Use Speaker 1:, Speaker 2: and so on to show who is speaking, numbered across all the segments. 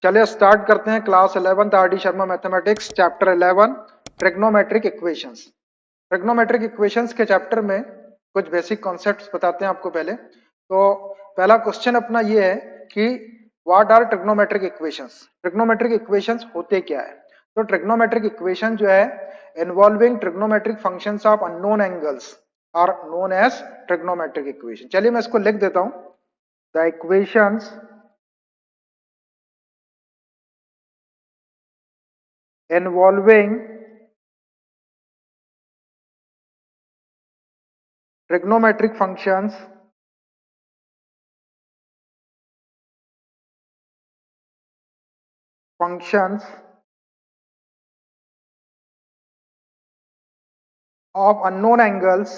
Speaker 1: चलिए स्टार्ट करते हैं class 11th R D Sharma mathematics chapter 11 trigonometric equations. Trigonometric equations के चैप्टर में कुछ बेसिक कॉन्सेप्ट्स बताते हैं आपको पहले। तो पहला क्वेश्चन अपना ये है कि what are trigonometric equations. Trigonometric equations होते क्या है? तो ट्रिग्नोमेट्रिक इक्वेशन जो है involving trigonometric functions of unknown angles are known as trigonometric equation. चलिए मैं इसको लिख देता हूं। The equations involving trigonometric functions of unknown angles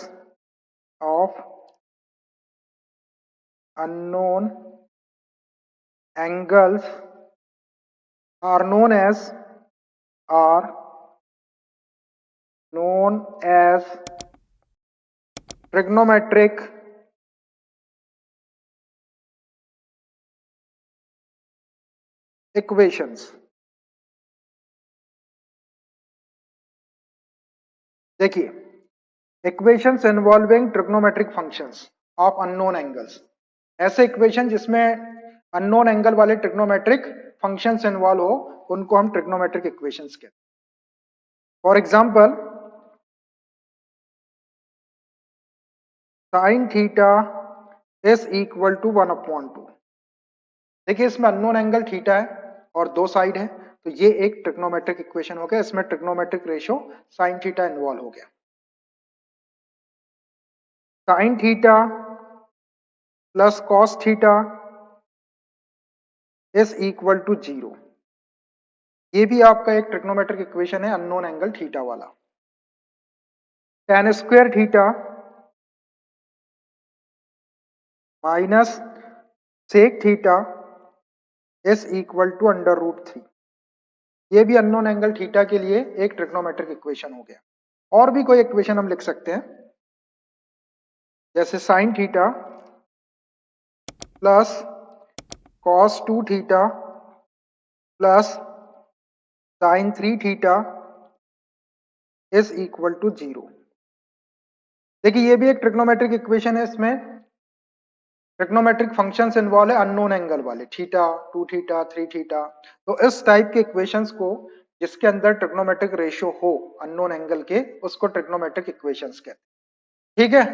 Speaker 1: are known as trigonometric equations। देखिए, equations involving trigonometric functions of unknown angles, ऐसे equation जिसमें unknown angle वाले ट्रिग्नोमेट्रिक फंक्शंस इन्वॉल्व हो उनको हम ट्रिग्नोमेट्रिक इक्वेशंस कहते हैं। For example sine theta is equal to 1/2। देखिए इसमें अननोन एंगल थीटा है और दो साइड है, तो ये एक ट्रिग्नोमेट्रिक इक्वेशन हो गया। इसमें trigonometric ratio sine theta involve हो गया। Sine theta plus cos theta is equal to 0। ये भी आपका एक ट्रिग्नोमेट्रिक इक्वेशन है अननोन एंगल थीटा वाला। tan square theta minus sec theta is equal to √3। ये भी अननोन एंगल थीटा के लिए एक ट्रिग्नोमेट्रिक इक्वेशन हो गया। और भी कोई इक्वेशन हम लिख सकते हैं, जैसे sine theta plus cos 2 theta plus sine 3 theta is equal to 0। देखिए ये भी एक ट्रिग्नोमेट्रिक इक्वेशन है। इसमें ट्रिग्नोमेट्रिक फंक्शंस इन्वॉल्व है अननोन एंगल वाले, थीटा 2 थीटा 3 थीटा। तो इस टाइप के इक्वेशंस को जिसके अंदर ट्रिग्नोमेट्रिक रेशियो हो अननोन एंगल के, उसको ट्रिग्नोमेट्रिक इक्वेशंस कहते हैं। ठीक है,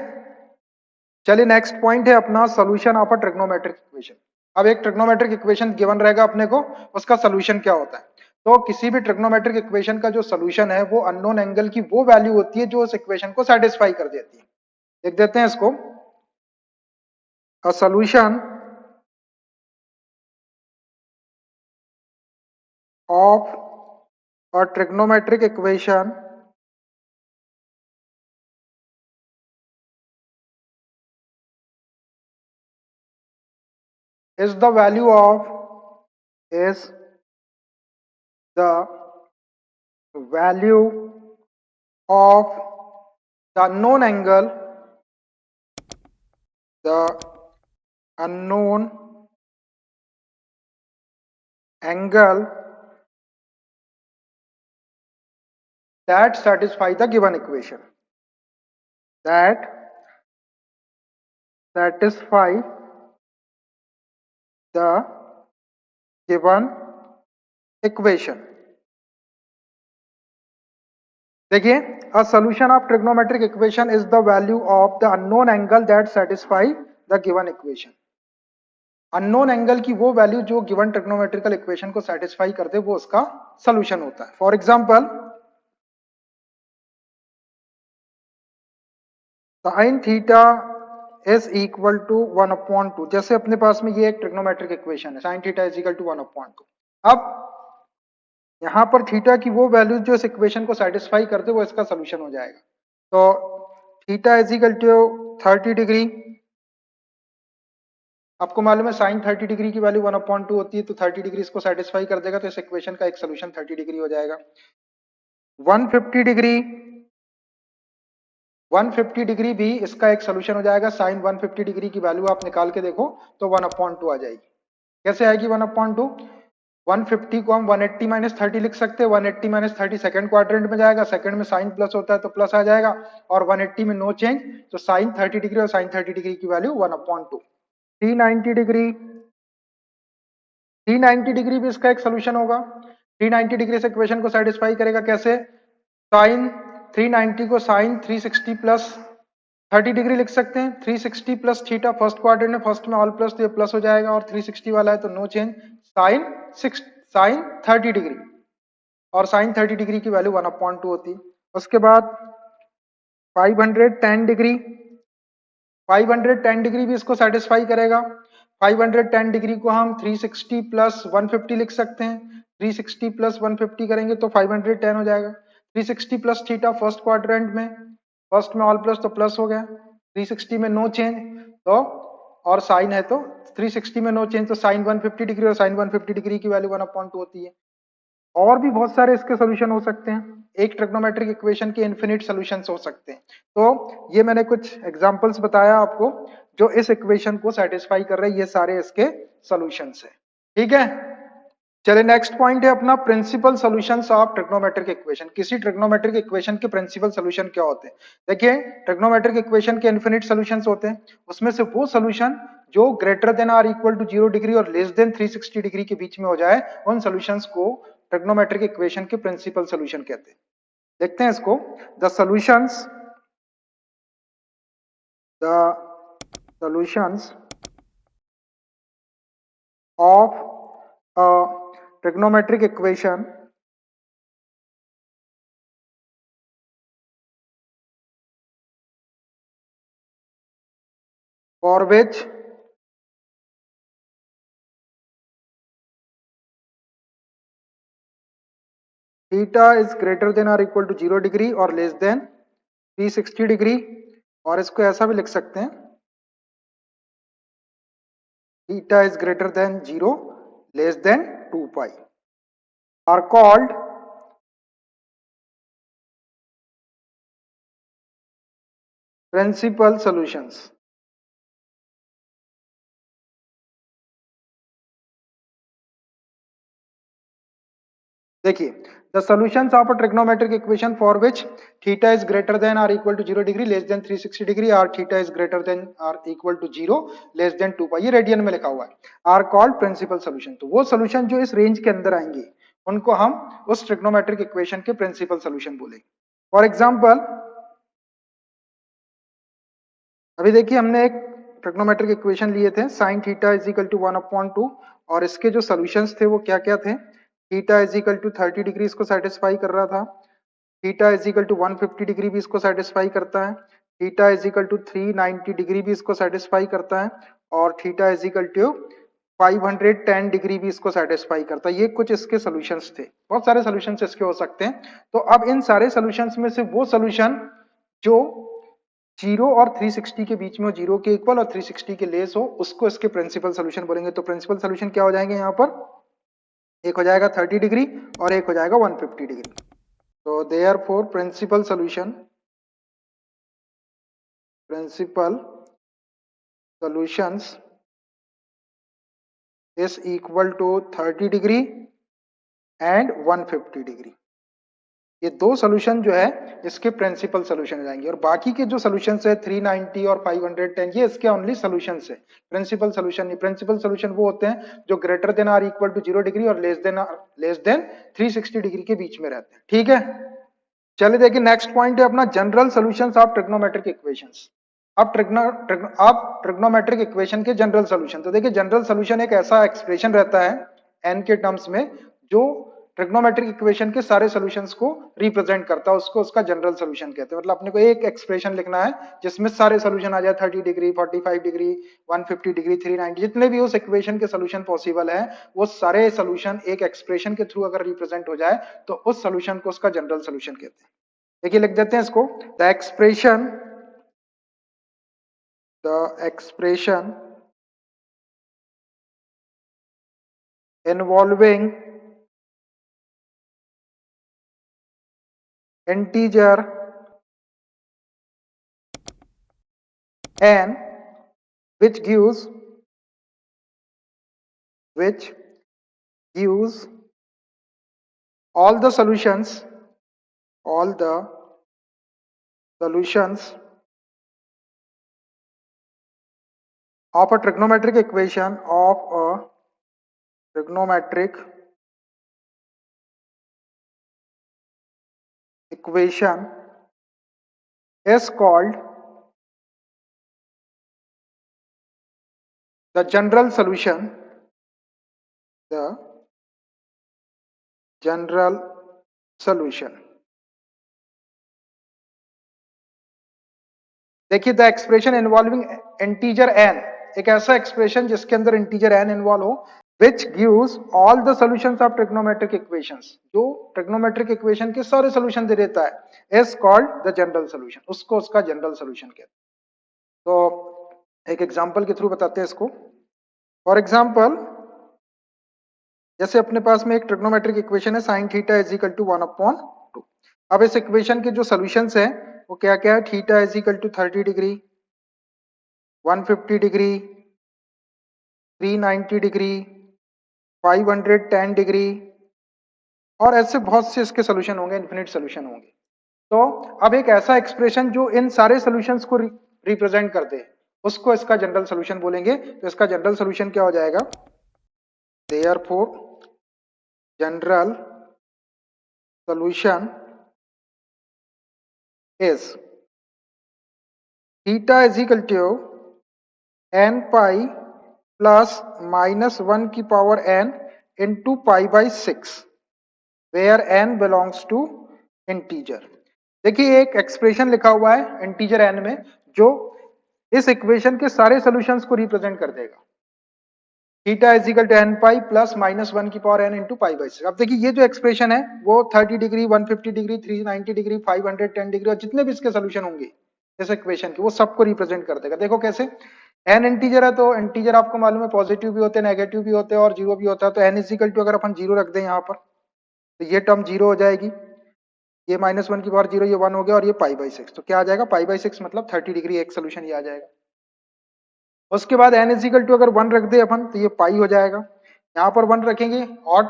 Speaker 1: चलिए नेक्स्ट पॉइंट है अपना solution of a trigonometric equation. अब एक ट्रिग्नोमेट्रिक इक्वेशन गिवन रहेगा अपने को, उसका सॉल्यूशन क्या होता है? तो किसी भी ट्रिग्नोमेट्रिक इक्वेशन का जो सॉल्यूशन है वो अननोन एंगल की वो वैल्यू होती है जो उस इक्वेशन को सेटिस्फाई कर देती है। लिख देते हैं इसको, a solution of a trigonometric equation is the value of the unknown angle that satisfy the given equation, that satisfy the given equation। देखिए, a solution of trigonometric equation is the value of the unknown angle that satisfy the given equation। Unknown angle की वो value जो given trigonometrical equation को satisfy कर दे वो उसका solution होता है। For example sine theta is equal to 1/2। जैसे अपने पास में ये एक ट्रिग्नोमेट्रिक इक्वेशन है, sine theta is equal to 1/2। अब यहां पर थीटा की वो वैल्यू जो इस इक्वेशन को सेटिस्फाई कर दे वो इसका सॉल्यूशन हो जाएगा। तो theta is equal to 30 degree. आपको मालूम है साइन 30 डिग्री की वैल्यू 1/2 होती है, तो 30 डिग्री इसको सेटिस्फाई कर देगा, तो इस इक्वेशन का एक सॉल्यूशन 30 डिग्री हो जाएगा। 150 डिग्री 150 डिग्री भी इसका एक सॉल्यूशन हो जाएगा। साइन 150 डिग्री की वैल्यू आप निकाल के देखो तो 1/2 आ जाएगी। कैसे आएगी 1/2? 150 को हम 180 माइनस 30 लिख सकते हैं। 180 माइनस 30 सेकंड क्वाड्रेंट में जाएगा, सेकंड में साइन प्लस होता है तो प्लस आ जाएगा, और 180 में नो चेंज, तो साइन 30 डिग्री और साइन 30 डिग्री की वैल्यू 1/2। 390 डिग्री, 390 डिग्री भी इसका एक सोल्यूशन होगा। 390 डिग्री से इक्वेशन को सेटिस्फाई करेगा कैसे? साइन 390 को साइन 360 प्लस 30 डिग्री लिख सकते हैं। 360 प्लस थीटा फर्स्ट क्वाड्रेंट में, फर्स्ट में ऑल प्लस तो ये प्लस हो जाएगा, और 360 वाला है तो no change, sine 6 sine 30 degree, और साइन 30 डिग्री की वैल्यू 1/2 होती है। उसके बाद 510 डिग्री, 510 डिग्री भी इसको सेटिस्फाई करेगा। 510 डिग्री को हम 360 प्लस 150 लिख सकते हैं। 360 प्लस 150 करेंगे तो 510 हो जाएगा। 360 प्लस थीटा फर्स्ट क्वाड्रेंट में, फर्स्ट में ऑल प्लस तो प्लस हो गया, 360 में नो चेंज, तो और साइन है तो 360 में नो चेंज, तो साइन 150 डिग्री, और साइन 150 डिग्री की वैल्यू 1/2 होती है। और भी बहुत सारे इसके सॉल्यूशन हो सकते हैं। एक ट्रिग्नोमेट्रिक इक्वेशन के इनफिनिट सॉल्यूशंस हो सकते हैं। तो ये मैंने कुछ एग्जांपल्स बताया आपको जो इस इक्वेशन को सेटिस्फाई कर रहे हैं, ये सारे इसके सॉल्यूशंस हैं। ठीक है, चलिए नेक्स्ट पॉइंट है अपना principal solutions of trigonometric equation. किसी ट्रिग्नोमेट्रिक इक्वेशन के प्रिंसिपल सॉल्यूशन क्या होते हैं? देखिए, ट्रिग्नोमेट्रिक इक्वेशन के इनफिनिट सॉल्यूशंस होते हैं। उसमें से वो सॉल्यूशन जो greater than or equal to 0 degree और लेस देन 360 डिग्री के बीच में हो जाए, उन सॉल्यूशंस को ट्रिग्नोमेट्रिक इक्वेशन के प्रिंसिपल सॉल्यूशन कहते हैं। देखते हैं इसको। The solutions the solutions of a trigonometric equation for which theta is greater than or equal to 0 degree और लेस देन 360 डिग्री, और इसको ऐसा भी लिख सकते हैं, theta is greater than 0 less than 2 pi are called principal solutions. देखिए, the solutions of a trigonometric equation for which theta is greater than or equal to 0 degree less than 360 degree, or theta is greater than or equal to 0 less than 2 pi, ये radian में लिखा हुआ है, are called principal solution. तो वो solution जो इस range के अंदर आएंगे उनको हम उस ट्रिग्नोमेट्रिक इक्वेशन के प्रिंसिपल सॉल्यूशन बोलेंगे। फॉर एग्जांपल, अभी देखिए हमने एक ट्रिग्नोमेट्रिक इक्वेशन लिए थे, sine theta is equal to 1/2, और इसके जो सॉल्यूशंस थे वो क्या क्या थे? Theta is equal to 30 degree इसको सेटिस्फाई कर रहा था, theta is equal to 150 degree भी इसको सेटिस्फाई करता है, theta is equal to 390 degree भी इसको सेटिस्फाई करता है, और theta is equal to 510 degree भी इसको सेटिस्फाई करता है। ये कुछ इसके सॉल्यूशंस थे, बहुत सारे सॉल्यूशंस इसके हो सकते हैं। तो अब इन सारे सॉल्यूशंस में से वो सॉल्यूशन जो 0 और 360 के बीच में हो, 0 के इक्वल और 360 के लेस हो, उसको इसके प्रिंसिपल सॉल्यूशन बोलेंगे। तो प्रिंसिपल सॉल्यूशन क्या हो जाएंगे यहाँ पर? एक हो जाएगा 30 डिग्री और एक हो जाएगा 150 डिग्री। तो therefore principal solutions is equal to 30 degree and 150 degree. ये दो सॉल्यूशन जो है इसके प्रिंसिपल सॉल्यूशन हो जाएंगे, और बाकी के जो सॉल्यूशन है 390 और 510 ये इसके ओनली सॉल्यूशन है, प्रिंसिपल सॉल्यूशन नहीं। प्रिंसिपल सॉल्यूशन वो होते हैं जो greater than or equal to 0 degree और लेस देन 360 डिग्री के बीच में रहते हैं। ठीक है, चलिए देखिए नेक्स्ट पॉइंट है अपना general solutions of trigonometric equations. अब ट्रिग्नोमेट्रिक इक्वेशन के जनरल सॉल्यूशन। तो देखिए, जनरल सॉल्यूशन एक ऐसा एक्सप्रेशन रहता है एन के टर्म्स में जो ट्रिग्नोमेट्रिक इक्वेशन के सारे सॉल्यूशंस को रिप्रेजेंट करता है, उसको उसका जनरल सॉल्यूशन कहते हैं। मतलब अपने को एक एक्सप्रेशन लिखना है जिसमें सारे सॉल्यूशन आ जाए, 30 डिग्री, 45 डिग्री, 150 डिग्री, 390, जितने भी उस इक्वेशन के सॉल्यूशन पॉसिबल है, वो सारे सॉल्यूशन एक एक्सप्रेशन के थ्रू अगर रिप्रेजेंट हो जाए तो उस सॉल्यूशन को उसका जनरल सॉल्यूशन कहते हैं। देखिए लिख देते हैं इसको, the expression involving integer n which gives all the solutions of a trigonometric equation is called the general solution. The general solution. देखिए, the expression involving integer n, एक ऐसा एक्सप्रेशन जिसके अंदर इंटीजर एन इन्वॉल्व हो, which gives all the solutions of trigonometric equations, जो trigonometric equation के सारे solution दे देता है, is called the general solution, उसको उसका जनरल सॉल्यूशन कहते हैं। तो एक एग्जांपल के थ्रू बताते हैं इसको। फॉर एग्जांपल, जैसे अपने पास में एक ट्रिग्नोमेट्रिक इक्वेशन है sine theta is equal to 1/2। अब इस इक्वेशन के जो सॉल्यूशंस है वो क्या क्या है, theta is equal to 30 degree, 150 degree, 390 degree, 510 degree, और ऐसे बहुत से इसके सॉल्यूशन होंगे, इन्फिनिट सॉल्यूशन होंगे। तो अब एक ऐसा एक्सप्रेशन जो इन सारे सॉल्यूशंस को रिप्रेजेंट करते हैं, उसको इसका जनरल सॉल्यूशन बोलेंगे। तो इसका जनरल सॉल्यूशन क्या हो जाएगा, therefore general solution is theta is equal to n pi plus minus 1 की power n into pi by 6 where n belongs to integer। देखिए, एक एक्सप्रेशन लिखा हुआ है इंटीजर n में जो इस इक्वेशन के सारे सॉल्यूशंस को रिप्रेजेंट कर देगा। Theta is equal to n pi plus minus 1 की power n into pi by 6। अब देखिए, ये जो एक्सप्रेशन है वो 30 डिग्री, 150 डिग्री, 390 डिग्री, 510 डिग्री और जितने भी इसके सॉल्यूशन होंगे इस इक्वेशन के, वो सबको रिप्रेजेंट कर देगा। देखो कैसे, n इंटीजर है तो इंटीजर आपको मालूम है पॉजिटिव भी होते हैं, नेगेटिव भी होते हैं और जीरो भी होता है। तो n इज इक्वल टू अगर अपन जीरो रख दें यहाँ पर तो ये टर्म जीरो हो जाएगी, ये माइनस 1 की पावर जीरो, ये 1 हो गया, और ये पाई बाई 6। तो क्या आ जाएगा, पाई बाई 6 मतलब 30 डिग्री, एक सोल्यूशन ये आ जाएगा। उसके बाद n इज इक्वल टू अगर 1 रख दे अपन तो ये पाई हो जाएगा, यहाँ पर 1 रखेंगे, ऑड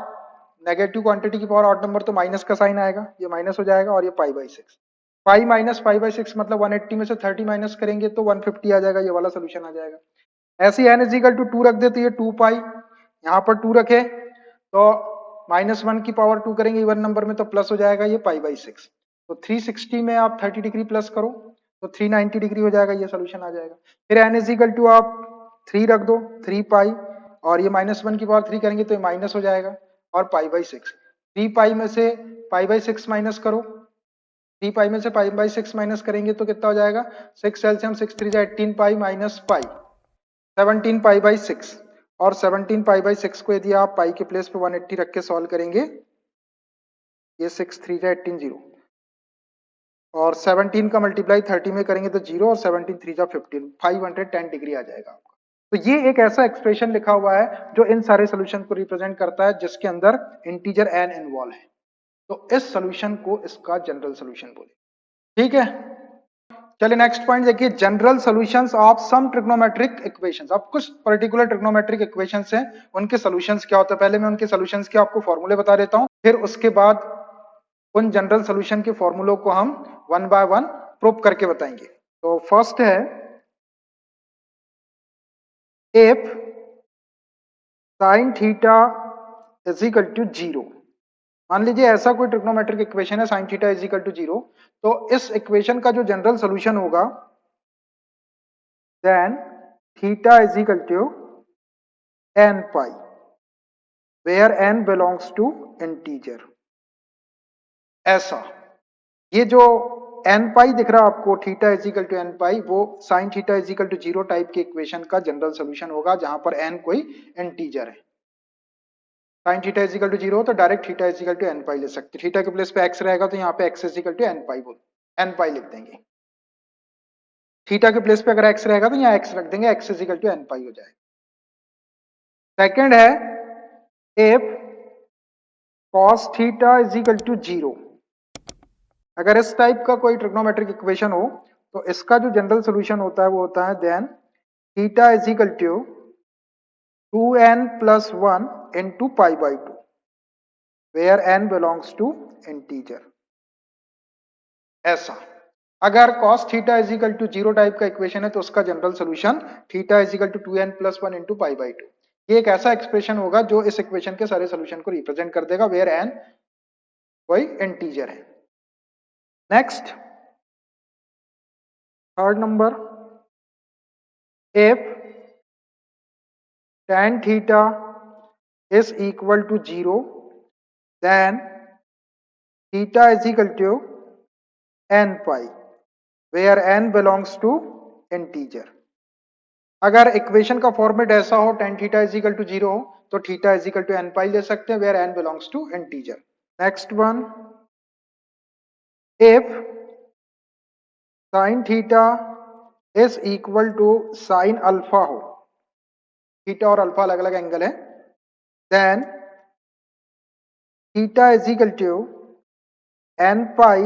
Speaker 1: नेगेटिव क्वांटिटी की पावर ऑड नंबर तो माइनस का साइन आएगा, ये माइनस हो जाएगा, और ये पाई by 6। Pi minus pi by 6 मतलब 180 में से 30 माइनस करेंगे तो 150 आ जाएगा, ये वाला सोल्यूशन आ जाएगा। ऐसे ही n इज इक्वल टू 2 रख दे तो ये 2 पाई, यहाँ पर 2 रखे तो माइनस 1 की पावर 2 करेंगे इवन नंबर में तो प्लस हो जाएगा, ये पाई बाई 6। तो 360 में आप 30 डिग्री प्लस करो तो 390 डिग्री हो जाएगा, ये सोल्यूशन आ जाएगा। फिर n इज इक्वल टू आप 3 रख दो, 3 पाई, और ये माइनस 1 की पावर 3 करेंगे तो ये माइनस हो जाएगा, और पाई बाई 6। 3 पाई में से पाई बाई 6 माइनस करो, 3 पाई में से पाई बाई 6 माइनस करेंगे तो कितना हो जाएगा, 6 LCM 6 3 18 pi minus pi 17 pi by 6, और 17 पाई बाई 6 को यदि आप पाई के प्लेस पे 180 रख के सॉल्व करेंगे, ये 6 3 18 0, और 17 का मल्टीप्लाई 30 में करेंगे तो 0, और 17 3 15, 510 डिग्री आ जाएगा आपका। तो ये एक ऐसा एक्सप्रेशन लिखा हुआ है जो इन सारे सॉल्यूशन को रिप्रेजेंट करता है जिसके अंदर इंटीजर n इन्वॉल्व है। तो इस सॉल्यूशन को इसका जनरल सॉल्यूशन बोले। ठीक है, चलिए नेक्स्ट पॉइंट देखिए, general solutions of some trigonometric equations. अब कुछ पर्टिकुलर ट्रिग्नोमेट्रिक इक्वेशंस हैं, उनके सॉल्यूशंस क्या होता है। पहले मैं उनके सॉल्यूशंस के आपको फॉर्मूले बता देता हूं, फिर उसके बाद उन जनरल सॉल्यूशन के फॉर्मूलों को हम वन बाय वन प्रूव करके बताएंगे। तो फर्स्ट है, if sine theta is equal to 0। मान लीजिए ऐसा कोई ट्रिग्नोमेट्रिक इक्वेशन है sine theta is equal to 0, तो इस इक्वेशन का जो जनरल सॉल्यूशन होगा, then theta is equal to n pi where n belongs to integer. ऐसा, ये जो n पाई दिख रहा है आपको, theta is equal to n pi, वो sine theta is equal to 0 type के इक्वेशन का जनरल सॉल्यूशन होगा जहां पर n कोई इंटीजर है। Sine theta is equal to 0 तो direct theta is equal to n pi ले सकते। थीटा के प्लेस पे x रहेगा तो यहाँ पे x is equal to n pi n pi लिख देंगे। थीटा के प्लेस पे अगर x रहेगा तो यहाँ x रख देंगे, x is equal to n pi हो जाएगा। सेकंड है, if cos theta is equal to 0। अगर इस टाइप का कोई ट्रिग्नोमेट्रिक इक्वेशन हो तो इसका जो जनरल सॉल्यूशन होता है वो होता है, then theta is equal to 2n plus 1 into pi by 2। Where n belongs to integer. ऐसा अगर cos theta is equal to 0 type का इक्वेशन है तो उसका general solution theta is equal to 2n+1 into pi by 2। ये एक ऐसा expression होगा जो इस इक्वेशन के सारे सोल्यूशन को रिप्रेजेंट कर देगा वेयर n कोई इंटीजर है। Next third number, if tan theta is equal to 0 then theta is equal to n pi where n belongs to integer। अगर इक्वेशन का फॉर्मेट ऐसा हो tan theta is equal to 0 तो theta is equal to n pi ले सकते हैं where n belongs to integer. Next one, if sin theta is equal to sin alpha हो, theta और अल्फा अलग अलग एंगल है, then theta is equal to n pi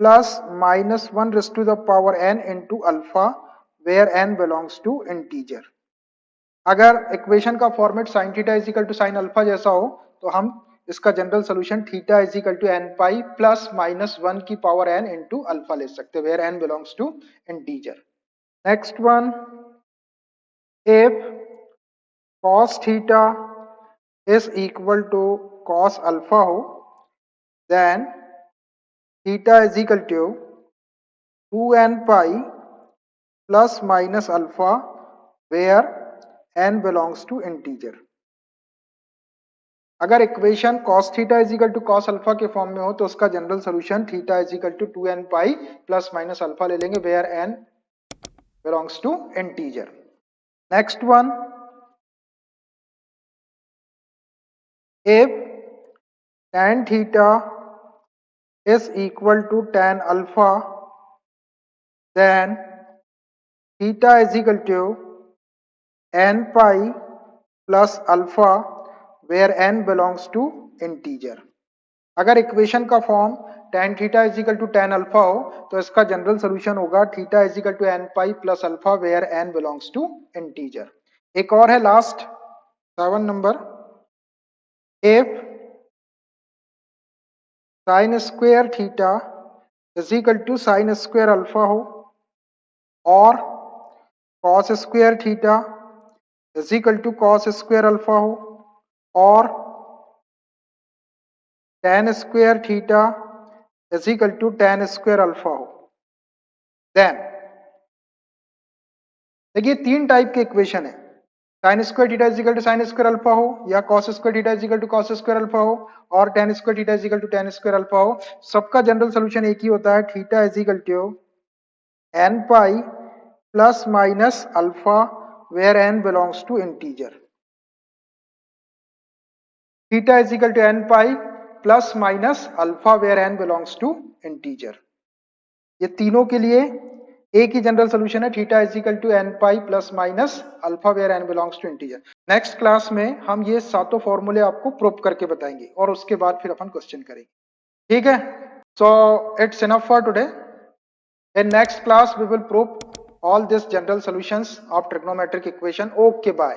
Speaker 1: plus minus 1 raise to the power n into alpha where n belongs to integer. अगर equation का format sin theta is equal to sin alpha जैसा हो तो हम इसका general solution theta is equal to n pi plus minus 1 की power n into alpha ले सकते हैं where n belongs to integer. Next one, if cos theta is equal to cos alpha हो then theta is equal to 2n pi plus minus alpha where n belongs to integer. अगर equation cos theta is equal to cos alpha के form में हो तो उसका general solution theta is equal to 2n pi plus minus alpha ले लेंगे where n belongs to integer. Next one, if tan theta is equal to tan alpha then theta is equal to n pi plus alpha where n belongs to integer। अगर equation का form tan theta is equal to tan alpha हो तो इसका general solution होगा theta is equal to n pi plus alpha where n belongs to integer. एक और है last 7 number, if sine square theta is equal to sine square alpha हो और cos square theta is equal to cos square alpha हो और tan square theta is equal to tan square alpha हो, then देखिए 3 type के equation है, sine square theta is equal to sine square alpha हो या cos square theta is equal to cos square alpha हो और tan square theta is equal to tan square alpha हो। सबका जनरल सोल्यूशन एक ही होता है, theta is equal to n pi plus minus alpha where n belongs to integer. Theta is equal to n pi plus minus alpha where n belongs to integer. ये तीनों के लिए एक ही जनरल सोल्यूशन है, theta is equal to n pi plus minus alpha where n belongs to integer. Next class में हम ये सातों फॉर्मूले आपको प्रूव करके बताएंगे और उसके बाद फिर अपन क्वेश्चन करेंगे, ठीक है। So it's enough for today. In next class we will prove all these general solutions of trigonometric equation. Okay, bye.